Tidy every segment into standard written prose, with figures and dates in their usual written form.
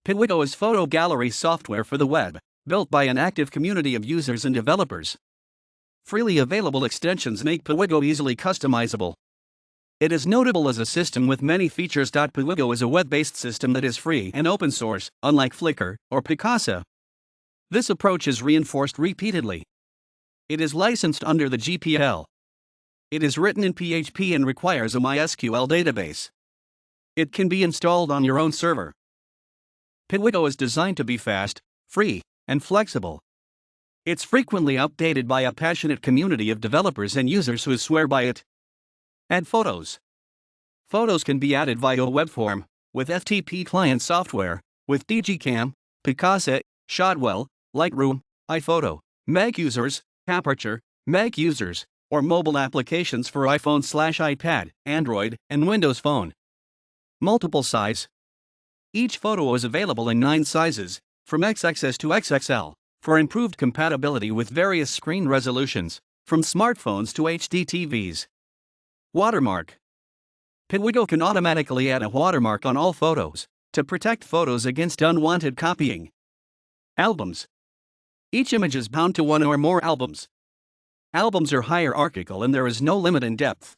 Piwigo is photo gallery software for the web, built by an active community of users and developers. Freely available extensions make Piwigo easily customizable. It is notable as a system with many features. Piwigo is a web-based system that is free and open source, unlike Flickr or Picasa. This approach is reinforced repeatedly. It is licensed under the GPL. It is written in PHP and requires a MySQL database. It can be installed on your own server. Piwigo is designed to be fast, free, and flexible. It's frequently updated by a passionate community of developers and users who swear by it. Add photos. Photos can be added via web form, with FTP client software, with DigiCam, Picasa, Shotwell, Lightroom, iPhoto, Mac users, Aperture, Mac users, or mobile applications for iPhone/iPad, Android, and Windows Phone. Multiple size. Each photo is available in 9 sizes, from XXS to XXL, for improved compatibility with various screen resolutions, from smartphones to HD TVs. Watermark. Piwigo can automatically add a watermark on all photos, to protect photos against unwanted copying. Albums. Each image is bound to one or more albums. Albums are hierarchical and there is no limit in depth.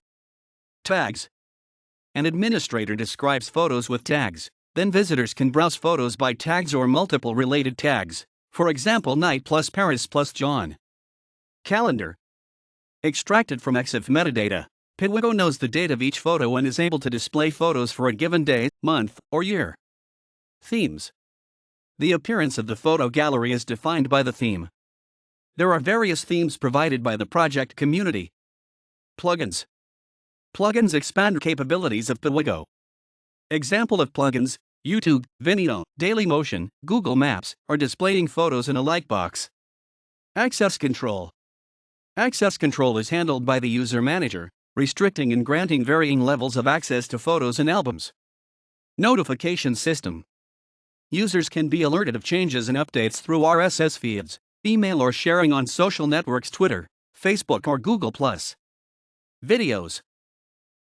Tags. An administrator describes photos with tags. Then visitors can browse photos by tags or multiple related tags, for example night plus Paris plus John. Calendar. Extracted from EXIF metadata, Piwigo knows the date of each photo and is able to display photos for a given day, month, or year. Themes. The appearance of the photo gallery is defined by the theme. There are various themes provided by the project community. Plugins. Plugins expand capabilities of Piwigo. Example of plugins: YouTube, Vimeo, Dailymotion, Google Maps, or displaying photos in a like box. Access control. Access control is handled by the user manager, restricting and granting varying levels of access to photos and albums. Notification system. Users can be alerted of changes and updates through RSS feeds, email, or sharing on social networks Twitter, Facebook, or Google+. Videos.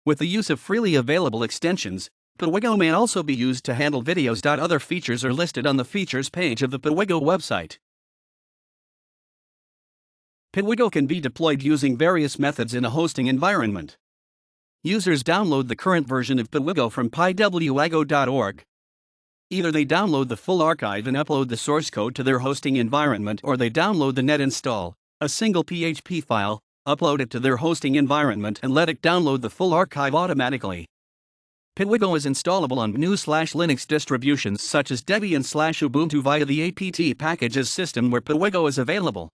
With the use of freely available extensions, Piwigo may also be used to handle videos. Other features are listed on the features page of the Piwigo website. Piwigo can be deployed using various methods in a hosting environment. Users download the current version of Piwigo from pwigo.org. Either they download the full archive and upload the source code to their hosting environment, or they download the net install, a single PHP file, upload it to their hosting environment and let it download the full archive automatically. Piwigo is installable on GNU/Linux distributions such as Debian/Ubuntu via the apt packages system where Piwigo is available.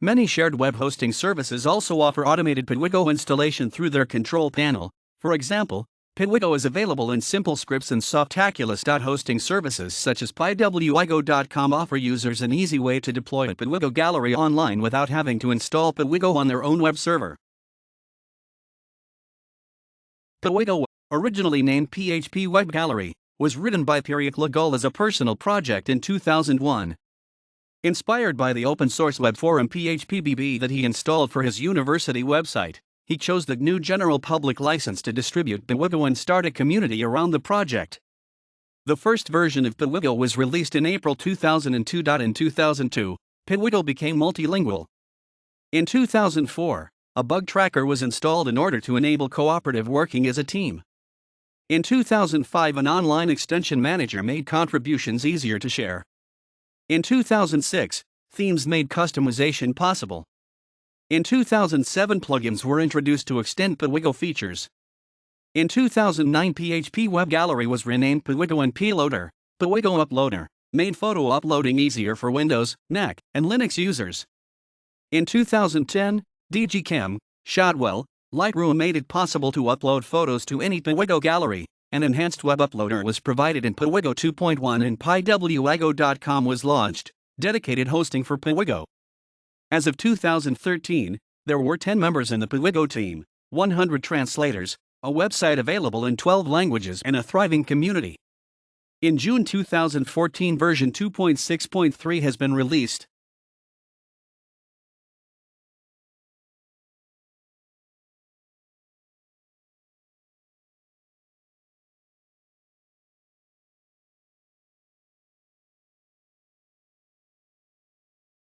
Many shared web hosting services also offer automated Piwigo installation through their control panel. For example, Piwigo is available in simple scripts, and Softaculous. Hosting services such as PiWigo.com offer users an easy way to deploy a Piwigo gallery online without having to install Piwigo on their own web server. Piwigo, originally named PHP Web Gallery, was written by Pierre Legault as a personal project in 2001. Inspired by the open-source web forum PHPBB that he installed for his university website, he chose the GNU General Public License to distribute Piwigo and start a community around the project. The first version of Piwigo was released in April 2002. In 2002, Piwigo became multilingual. In 2004, a bug tracker was installed in order to enable cooperative working as a team. In 2005, an online extension manager made contributions easier to share. In 2006, themes made customization possible. In 2007, plugins were introduced to extend Piwigo features. In 2009, PHP Web Gallery was renamed Piwigo, and Ploader, Piwigo Uploader, made photo uploading easier for Windows, Mac, and Linux users. In 2010, DigiCam, Shotwell, Lightroom made it possible to upload photos to any Piwigo gallery. An enhanced web uploader was provided in Piwigo 2.1, and PiWigo.com was launched, dedicated hosting for Piwigo. As of 2013, there were 10 members in the Piwigo team, 100 translators, a website available in 12 languages, and a thriving community. In June 2014, version 2.6.3 has been released.